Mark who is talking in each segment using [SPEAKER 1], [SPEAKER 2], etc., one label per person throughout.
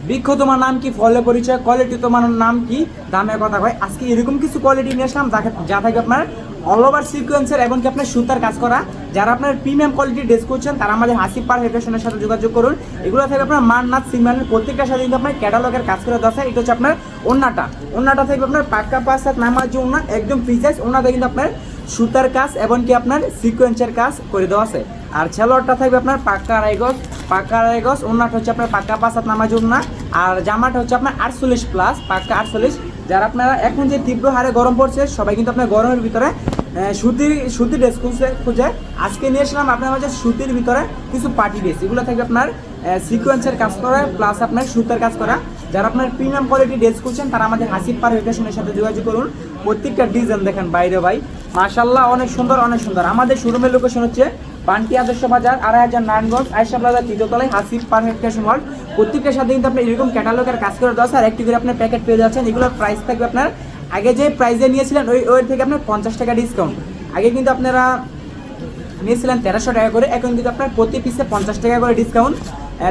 [SPEAKER 1] বৃক্ষ তোমার নাম কি, ফলে পরিচয়, কোয়ালিটি তোমার নাম কি, দামের কথা কয়। আজকে এরকম কিছু কোয়ালিটি নিয়ে আসলাম যা থাকে আপনার অল ওভার সিকোয়েন্সের এবং কি আপনার সুতার কাজ করা। যারা আপনার প্রিমিয়াম কোয়ালিটির ড্রেস করছেন তারা আমাদের হাসিব পারফেক্ট ফ্যাশনের সাথে যোগাযোগ করুন। এগুলো থেকে আপনার মান্নাত সিমানের প্রত্যেকটার সাথে কিন্তু আপনার ক্যাটালগের কাজ করে দেওয়া আছে। এটা হচ্ছে আপনার ওন্নাটা থেকে আপনার পাক্কা 5 হাত নামার যে ওন্না, একদম ফ্রি সাইজ। ওন্নাতে কিন্তু আপনার সুতার কাজ এবং কি আপনার সিকোয়েন্সের কাজ করে দেওয়া আছে। আর ছেলোয়ারটা থাকবে আপনার পাক্কা আড়াই গজ। ওন্নাটা হচ্ছে আপনার পাক্কা 5 হাত নামার ওন্না। আর জামাটা হচ্ছে আপনার 48 প্লাস, পাক্কা 48। যারা আপনারা এখন যে তীব্র হারে গরম পড়ছে, সবাই কিন্তু আপনার গরমের ভিতরে সুতির ড্রেস খুঁজে আজকে নিয়ে আসলাম আপনার মাঝে সুতির ভিতরে কিছু পার্টি ড্রেস। এগুলো থাকবে আপনার সিকোয়েন্সের কাজ করা প্লাস আপনার সুতার কাজ করা। যারা আপনার প্রিমিয়াম কোয়ালিটি ড্রেস করছেন তারা আমাদের হাসিব পারফেক্ট ফ্যাশনের সাথে যোগাযোগ করুন। প্রত্যেকটা ডিজাইন দেখেন বাইরে ভাই, মাশাআল্লাহ অনেক সুন্দর। আমাদের শোরুমের লোকেশন হচ্ছে বান্টি আদর্শ বাজার, 2500 নারায়ণগঞ্জ, আয়েশা প্লাজা, তৃতীয়তলায়, হাসিব পারফেক্ট ফ্যাশন ওয়ার্ল্ড। প্রত্যেকটার সাথে কিন্তু আপনি এরকম ক্যাটালগের কাজ করে দেওয়া আছে। আর একটি করে আপনার প্যাকেট পেয়ে যাচ্ছেন। এগুলোর প্রাইস থাকবে আপনার আগে যে প্রাইসে নিয়েছিলেন ওই থেকে আপনার 50 টাকা ডিসকাউন্ট। আগে কিন্তু আপনারা নিয়েছিলেন 1300 টাকা করে, এখন কিন্তু আপনার প্রতি পিসে 50 টাকা করে ডিসকাউন্ট।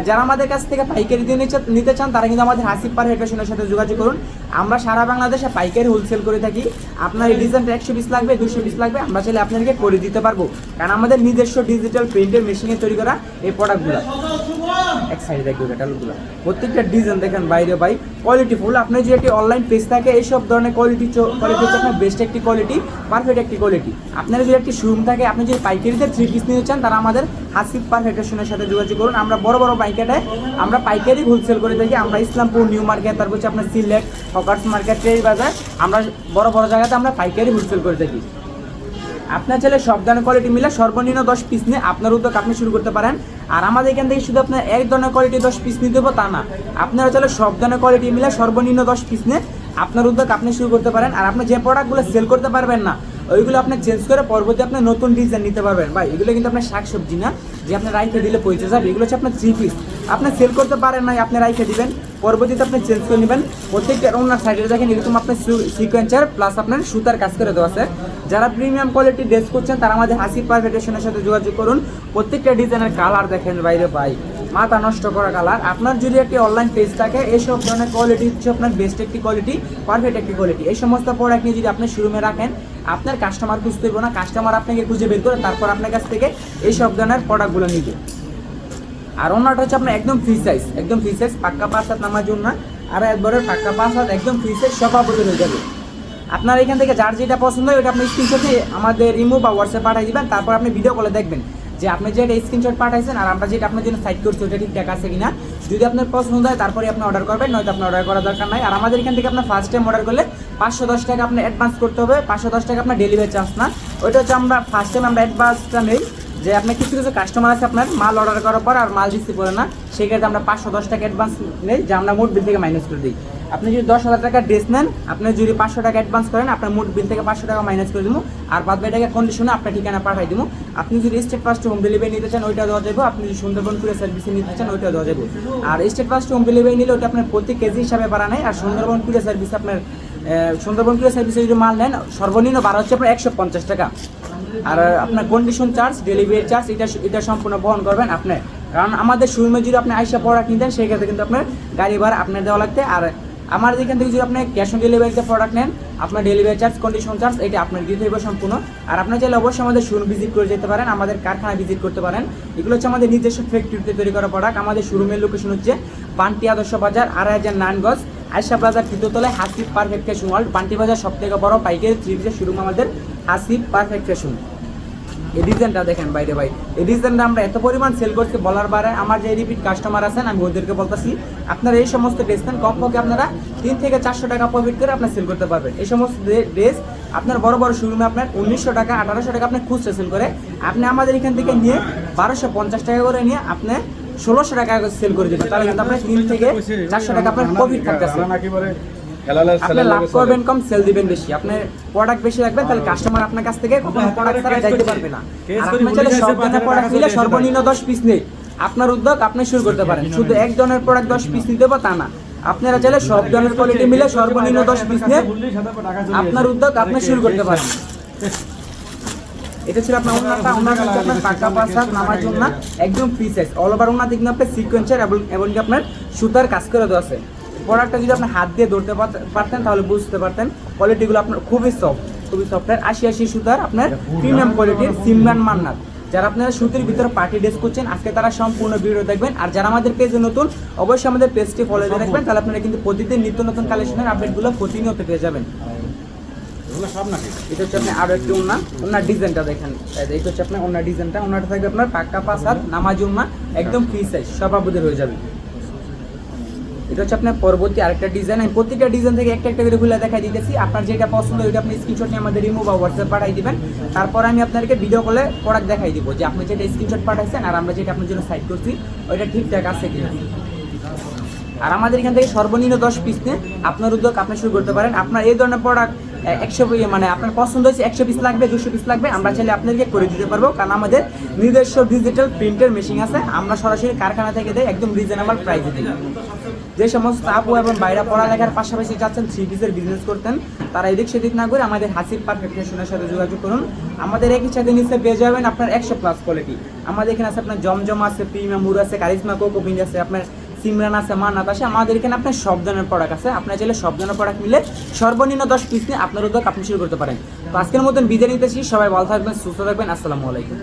[SPEAKER 1] যারা আমাদের কাছ থেকে পাইকারি দিয়ে নিতে চান তারা কিন্তু আমাদের হাসিব পারফেক্ট ফ্যাশনের সাথে যোগাযোগ করুন। আমরা সারা বাংলাদেশে পাইকারি হোলসেল করে থাকি। আপনার এই ডিজাইনটা 100 পিস লাগবে, 200 পিস লাগবে, আমরা চাইলে আপনাদেরকে করে দিতে পারবো। কারণ আমাদের নিজস্ব ডিজিটাল প্রিন্টের মেশিনে তৈরি করা এই প্রোডাক্টগুলো। এক সাইডে দেখবে ক্যাটালগুলো, প্রত্যেকটা ডিজাইন দেখেন বাইরে ভাই কোয়ালিটিফুল। আপনার যে একটি অনলাইন পেজ থাকে এইসব ধরনের কোয়ালিটি হচ্ছে আপনার বেস্ট একটি কোয়ালিটি, পারফেক্ট একটি কোয়ালিটি। আপনার যদি একটি শোরুম থাকে, আপনি যদি পাইকারিতে 3 পিস নিতে চান তারা আমাদের হাসিব পারফেক্ট ফ্যাশনের সাথে যোগাযোগ করুন। আমরা বড় আমরা পাইকারি হোলসেল করে থাকি। আমরা ইসলামপুর, নিউ মার্কেট, তারপর হচ্ছে আপনার সিলেট, হকার্স মার্কেট, ট্রেড বাজার, আমরা বড় জায়গাতে আমরা পাইকারি হোলসেল করে থাকি। আপনার চাইলে সব ধরনের কোয়ালিটি মিলে সর্বনিম্ন 10 পিস নিয়ে আপনার উদ্যোগ আপনি শুরু করতে পারেন। আর আমাদের এখান থেকে শুধু আপনার এক ধরনের কোয়ালিটি 10 পিস নিতে হবে তা না, আপনারা চাইলে সব ধরনের কোয়ালিটি মিলে সর্বনিম্ন 10 পিস নিয়ে আপনার উদ্যোগ আপনি শুরু করতে পারেন। আর আপনি যে প্রোডাক্টগুলো সেল করতে পারবেন না ওইগুলো আপনি চেঞ্জ করে পরবর্তী আপনার নতুন ডিজাইন নিতে পারবেন। ভাই এগুলো কিন্তু আপনার শাকসবজি না যে আপনি রাইখে দিলে পৌঁছে যাবে। এগুলো হচ্ছে আপনার 3 পিস, আপনি সেল করতে পারেন না, আপনি রাইখে দিবেন, পরবর্তীতে আপনি চেঞ্জ করে নেবেন। প্রত্যেকটা ওনার সাইডে দেখেন এরকম আপনার সিকোয়েন্সার প্লাস আপনার সুতার কাজ করে দেওয়া আছে। যারা প্রিমিয়াম কোয়ালিটি ড্রেস করছেন তারা আমাদের হাসিব পারফেক্ট ফ্যাশনের সাথে যোগাযোগ করুন। প্রত্যেকটা ডিজাইনের কালার দেখেন বাইরে ভাই, মাথা নষ্ট করা কালার। আপনার যদি একটি অনলাইন পেজ থাকে এইসব ধরনের কোয়ালিটি হচ্ছে আপনার বেস্ট একটি কোয়ালিটি, পারফেক্ট একটি কোয়ালিটি। এই সমস্ত প্রোডাক্ট নিয়ে যদি আপনি শোরুমে রাখেন, আপনার কাস্টমার খুঁজতে হবে না, কাস্টমার আপনাকে খুঁজে বের করে তারপর আপনার কাছ থেকে এইসব ধরনের প্রোডাক্টগুলো নিবে। আর ওনাটা হচ্ছে আপনার একদম ফ্রি সাইজ, পাক্কা 5 হাত নামার জন্য। আর একবারের পাক্কা 5 হাত একদম ফ্রি সাইজ, সব আপডেট হয়ে যাবে। আপনার এখান থেকে যার যেটা পছন্দ হয় ওটা আপনি স্ক্রিনশটে আমাদের ইমো বা হোয়াটসঅ্যাপ পাঠিয়ে দিবেন। তারপর আপনি ভিডিও কলে দেখবেন যে আপনি যেটা স্ক্রিনশট পাঠাইছেন আর আমরা যেটা আপনার জন্য সাইড করছি ওটা ঠিকঠাক আছে কিনা। যদি আপনার পছন্দ হয় তারপরে আপনি অর্ডার করবেন, নয়তো আপনার অর্ডার করার দরকার নাই। আর আমাদের এখান থেকে আপনার ফার্স্ট টাইম অর্ডার করলে 510 টাকা আপনি অ্যাডভান্স করতে হবে। 510 টাকা আপনার ডেলিভারি চার্জ না, ওইটা হচ্ছে আমরা ফার্স্ট টাইম আমরা অ্যাডভান্সটা নেই। যে আপনার কিছু কাস্টমার আছে আপনার মাল অর্ডার করার পর আর মাল রিসিভ করে না, সেক্ষেত্রে আমরা 510 টাকা অ্যাডভান্স নেই, যা আমরা মোট বিল থেকে মাইনাস করে দিই। আপনি যদি 10,000 টাকা ড্রেস নেন, আপনি যদি 500 টাকা অ্যাডভান্স করেন, আপনার মোট বিল থেকে 500 টাকা মাইনাস করে দেবো। আর বাদ বাকি টাকা কন্ডিশনে আপনার ঠিকানা পাঠাই দেবো। আপনি যদি স্টেট ফার্স্ট হোম ডেলিভারি নিতে চান ওইটা দেওয়া যাবে। আপনি যদি সুন্দরবন কুরিয়ার সার্ভিসে নিতে চান ওইটা দেওয়া যাবে। আর স্টেট ফার্স্ট হোম ডেলিভারি নিলে ওটা আপনার প্রতি কেজি হিসাবে বাড়া নেয়। আর সুন্দরবন কুরিয়ার সার্ভিসে আপনার যদি মাল নেন সর্বনিম্ন ভাড়া হচ্ছে আপনার 150 টাকা। আর আপনার কন্ডিশন চার্জ, ডেলিভারি চার্জ এটা সম্পূর্ণ বহন করবেন আপনি। কারণ আমাদের শোরুমে যদি আপনি আইসা প্রোডাক্ট নিতেন সেই ক্ষেত্রে কিন্তু আপনার গাড়ি ভাড়া আপনার দেওয়া লাগতে। আর আমার এখান থেকে যদি আপনি ক্যাশ অন ডেলিভারিতে প্রোডাক্ট নেন, আপনার ডেলিভারি চার্জ, কন্ডিশন চার্জ এটা আপনার দিতে হবে সম্পূর্ণ। আর আপনার চাইলে অবশ্যই আমাদের শোরুম ভিজিট করে যেতে পারেন, আমাদের কারখানা ভিজিট করতে পারেন। এগুলো হচ্ছে আমাদের নিজস্ব ফ্যাক্টরিতে তৈরি করা প্রোডাক্ট। আমাদের শোরুমের লোকেশন হচ্ছে বান্টি আদর্শ বাজার, 2500 নারায়ণগঞ্জ, আয়েশা প্লাজা, তৃতীয়তলায়, Hasib perfect fashion world. Banti Bazar সব থেকে বড় পাইকারি 3 পিসের শোরুম আমাদের হাসিব পারফেক্ট ফ্যাশন। এই ডিজাইনটা দেখেন বাইরে ভাই, এই ডিজাইনটা আমরা এত পরিমাণ সেল করছি বলার বারে। আমার যে রিপিট কাস্টমার আছেন আমি ওদেরকে বলতেছি, আপনারা এই সমস্ত ড্রেস নেন কমপক্ষে আপনারা 3 থেকে 400 টাকা প্রফিট করে আপনার সেল করতে পারবেন। এই সমস্ত ড্রেস আপনার বড় শোরুমে আপনার 1900 টাকা 1800 টাকা আপনি খুচরা সেল করে, আপনি আমাদের এখান থেকে নিয়ে 1250 টাকা করে নিয়ে আপনি 1600 টাকা সেল করে দেবেন। তাহলে কিন্তু আপনার 3 থেকে 400 টাকা আপনার প্রফিট থাকতেছে। আপনি লাভ করবেন কম, সেল দিবেন বেশি, আপনি প্রোডাক্ট বেশি রাখবেন, তাহলে কাস্টমার আপনার কাছ থেকে কখনো প্রোডাক্ট ছাড়া যাইতে পারবে না। আর আপনি চাইলে সব ধরনের প্রোডাক্ট নিলে সর্বনিম্ন 10 পিস নেই, আপনার উদ্যোগ আপনি শুরু করতে পারেন। শুধু এক ধরনের প্রোডাক্ট 10 পিস নিতে হবে তা না, আপনারা চাইলে সব ধরনের কোয়ালিটি মিলে সর্বনিম্ন 10 পিস নিয়ে আপনার উদ্যোগ আপনি শুরু করতে পারেন। এটা ছিল আপনার ওনাটা হচ্ছে আপনার পাকা পাসাদ নামার জন্য একদম ফ্রি সাইজ অল ওভার ওনাতে কিন্তু আপনার সিকোয়েন্সের এবং কি আপনার সুতার কাজ করে দেওয়া আছে। প্রোডাক্টটা যদি আপনার হাত দিয়ে ধরতে পারতেন তাহলে বুঝতে পারতেন কোয়ালিটিগুলো আপনার খুবই সফট 80 সুতার আপনার প্রিমিয়াম কোয়ালিটির সিমরান মান্নাত। যারা আপনারা সুতির ভিতরে পার্টি ড্রেস করছেন আজকে তারা সম্পূর্ণ ভিডিও দেখবেন। আর যারা আমাদের পেজে নতুন অবশ্যই আমাদের পেজটি ফলো দিয়ে রাখবেন, তাহলে আপনারা কিন্তু প্রতিদিন নিত্য নতুন কালেকশনের আপডেটগুলো প্রতিনিয়ত পেয়ে যাবেন। এটা হচ্ছে আপনি আরো একটি ওনার ডিজাইনটা দেখেন, এটা হচ্ছে আপনার ওনার ডিজাইনটা, ওনাটা থাকবে আপনার পাক্কা 5 হাত নামাজি ওনা একদম ফ্রি সাইজ সব আপুদের হয়ে যাবে। এটা হচ্ছে আপনার পরবর্তী আরেকটা ডিজাইন, আমি প্রত্যেকটা ডিজাইন থেকে একটা একটা করে খুলে দেখাই দিতেছি। আপনার যেটা পছন্দ ওইটা আপনি স্ক্রিনশট নিয়ে আমাদের ইমো বা হোয়াটসঅ্যাপ পাঠাই দিবেন। তারপর আমি আপনাদেরকে ভিডিও কলে প্রোডাক্ট দেখাই দিব যে আপনি যেটা স্ক্রিনশট পাঠাইছেন আর আমরা যেটা আপনার জন্য সাইড করছি ওইটা ঠিকঠাক আছে কিনা। আর আমাদের এখান থেকে সর্বনিম্ন 10 পিস নিয়ে আপনার উদ্যোগ আপনি শুরু করতে পারেন। আপনার এই ধরনের প্রোডাক্ট 100 মানে আপনার পছন্দ হয়েছে 100 পিস লাগবে 200 পিস লাগবে আমরা চাইলে আপনাদেরকে করে দিতে পারবো, কারণ আমাদের নিজস্ব ডিজিটাল প্রিন্টের মেশিন আছে, আমরা সরাসরি কারখানা থেকে দেই একদম রিজনেবল প্রাইসে দিই। যে সমস্ত আপু এবং বাইরা পড়ালেখার পাশাপাশি চাচ্ছেন 3 পিসের বিজনেস করতেন তারা এদিক সেদিক না করে আমাদের হাসির পারফেক্ট ফ্যাশনের সাথে যোগাযোগ করুন। আমাদের একই সাথে নিচে পেয়ে যাবেন আপনার 100+ কোয়ালিটি। আমাদের এখানে আছে আপনার জমজম আছে, প্রিমিয়াম মুর আছে, কারিজমা কোকোপিন আছে, আপনার সিমরান আছে, মান্নাত আছে। আমাদের এখানে আপনার সব ধরনের প্রোডাক্ট আছে, আপনার চাইলে সব ধরনের প্রোডাক্ট মিলে সর্বনিম্ন 10 পিস নিয়ে আপনার উদ্যোগ আপনি শুরু করতে পারেন। তো আজকের মতন বিদায় নিতেছি, সবাই ভালো থাকবেন, সুস্থ থাকবেন, আসসালামু আলাইকুম।